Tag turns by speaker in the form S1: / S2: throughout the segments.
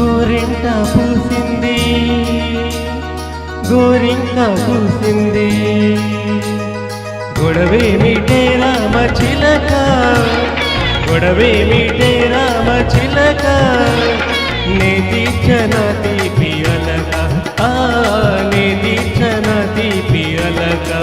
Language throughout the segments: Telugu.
S1: గోరింట పూసింది గోరింక పూసింది గొడవేమిటే రామ చిలక గొడవేమిటే రామ చిలక నే తీర్చన తీపి అలగా నే తీర్చన తీపి అలగా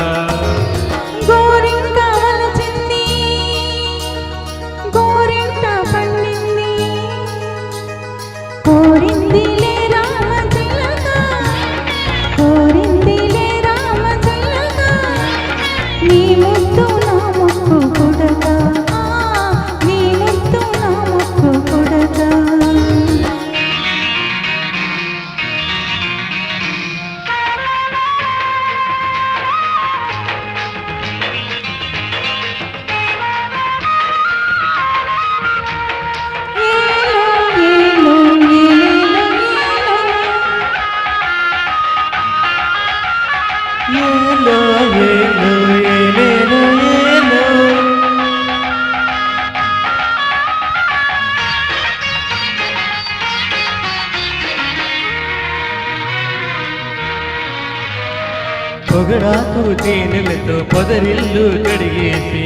S1: పొగడాకు తేనెలతో పొదరిల్లు కడిగేసి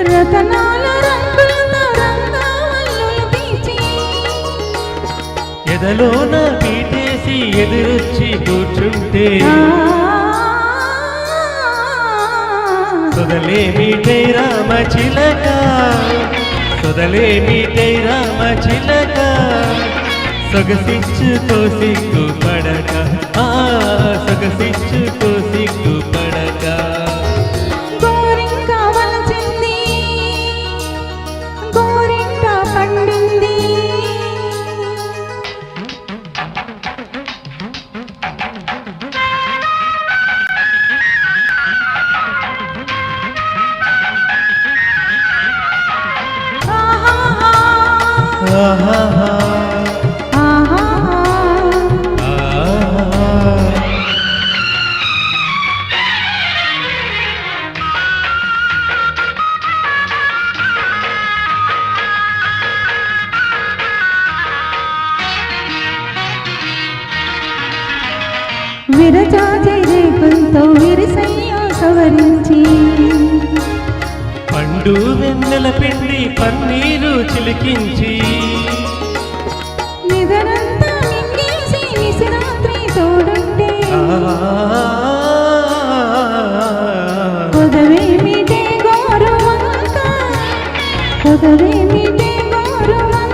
S2: రతనాల రంగులతో రంగవల్లులు తీర్చి
S1: ఎదలోన పీటేసి ఎదురొచ్చి కూర్చుంటే సొదలేమిటై రామ చిలక సొదలేమిటై రామ చిలక సొగసిచ్చుతో సిగ్గుపడక సొగసిచ్చుతో సిగ్గుపడక
S2: గోరింక వలచింది గోరింక పండింది విరజాజి రేకులతో విరిసయ్యో సవరించి
S1: పండు వెన్నెల పిండి పన్నీరు చిలికించి
S2: నిదరంతా మింగేసి నిశరాత్రి తోడుంటే కొదవేమిటే గోరువంక కొదవేమిటే గోరువంక